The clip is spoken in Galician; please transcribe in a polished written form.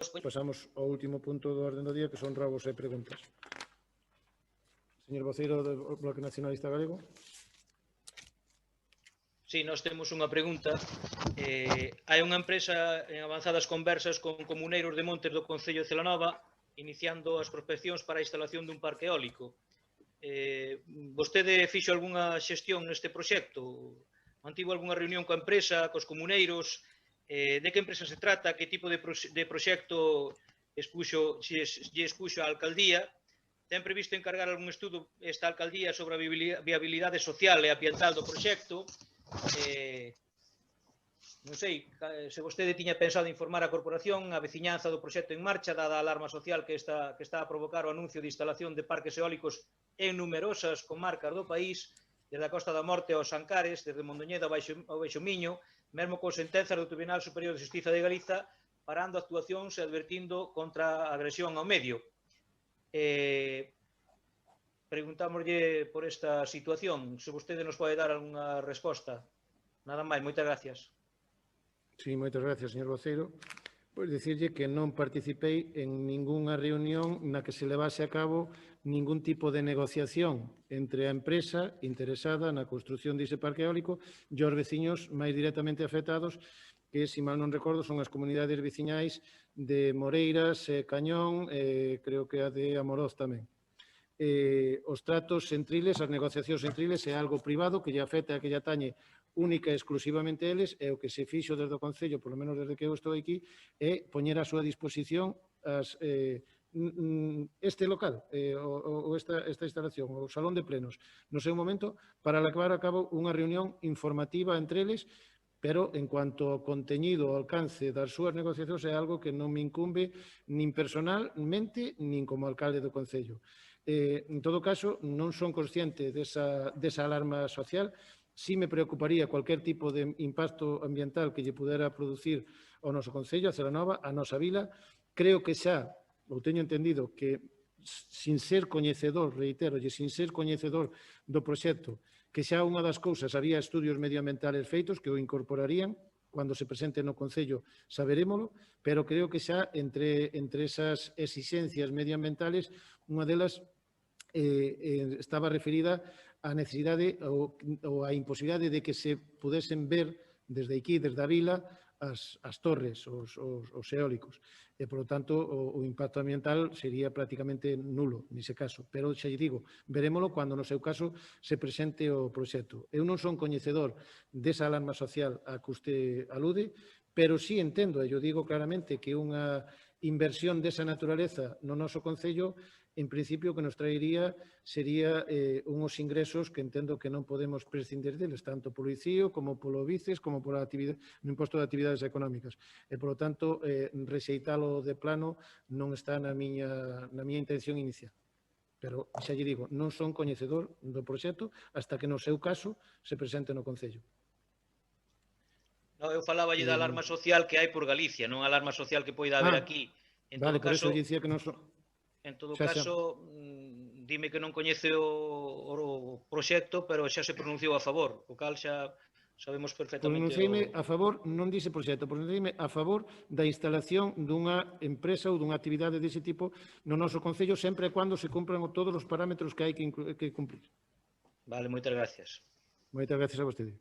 Pasamos ao último punto do orden do día, que son robos e preguntas. Señor voceiro do Bloque Nacionalista Galego. Sí, nós temos unha pregunta. Hai unha empresa en avanzadas conversas con comuneiros de Montes do Concello de Celanova iniciando as prospeccións para a instalación dun parque eólico. Vostede fixo algunha xestión neste proxecto? Mantivo algunha reunión coa empresa, cos comuneiros? De que empresa se trata? Que tipo de proxecto lle expuxo a alcaldía? Ten previsto encargar algún estudo esta alcaldía sobre a viabilidade social e ambiental do proxecto? Non sei se vostede tiña pensado informar a corporación, a veciñanza do proxecto en marcha, dada a alarma social que está a provocar o anuncio de instalación de parques eólicos en numerosas comarcas do país, desde a Costa da Morte aos Ancares, desde Mondoñedo ao Baixo Miño, mesmo con sentenzas do Tribunal Superior de Xustiza de Galiza, parando actuacións e advertindo contra a agresión ao medio. Preguntámoslle por esta situación, se vostede nos pode dar algunha resposta. Nada máis, moitas gracias. Sí, moitas gracias, señor voceiro. Pois dicirlle que non participei en ningunha reunión na que se levase a cabo ningún tipo de negociación entre a empresa interesada na construción dese parque eólico e os veciños máis directamente afectados, que, se mal non recordo, son as comunidades veciñais de Moreiras, Cañón, creo que a de Amoroz tamén. Os tratos entre eles, as negociacións entre eles, é algo privado que lle afecta e que lle atañe única e exclusivamente eles, e o que se fixo desde o Concello, polo menos desde que eu estou aquí, é poñer a súa disposición este local, ou esta instalación, o salón de plenos, no seu momento, para levar a cabo unha reunión informativa entre eles, pero en cuanto ao conteñido, ao alcance das súas negociacións, é algo que non me incumbe nin personalmente, nin como alcalde do Concello. En todo caso, non son consciente desa alarma social. Sí me preocuparía cualquier tipo de impacto ambiental que lle pudera producir ao noso Concello, a Celanova, a nosa vila. Creo que xa, ou teño entendido, que sin ser coñecedor, reitero, sin ser coñecedor do proxecto, que xa unha das cousas había estudios medioambientales feitos que o incorporarían, cando se presente no Concello saberémolo, pero creo que xa entre esas exixencias medioambientales, unha delas estaba referida a necesidade ou a imposibilidade de que se pudesen ver desde aquí, desde a vila, as torres, os eólicos. E, por lo tanto, o impacto ambiental sería prácticamente nulo nese caso. Pero, xa lle digo, verémolo cando no seu caso se presente o proxecto. Eu non son coñecedor desa alarma social a que usted alude, pero sí entendo, e eu digo claramente, que unha inversión desa naturaleza no noso Concello, en principio, o que nos traería sería unhos ingresos que entendo que non podemos prescindir deles, tanto polo ICIO, como polo BICES, como polo no imposto de actividades económicas. E, por lo tanto, rexeitalo de plano non está na miña intención inicial. Pero, xa lle digo, non son coñecedor do proxecto hasta que no seu caso se presente no Concello. Eu faláballe da alarma social que hai por Galicia, non a alarma social que poida haber aquí. Vale, por eso dicía que non son... En todo caso, dime que non coñece o proxecto, pero xa se pronunciou a favor, o cal xa sabemos perfectamente... Pronunciei-me a favor, non dice proxecto, pronunciei-me a favor da instalación dunha empresa ou dunha actividade dese tipo no noso Concello, sempre e cando se cumpran todos os parámetros que hai que cumplir. Vale, moitas gracias. Moitas gracias a vostede.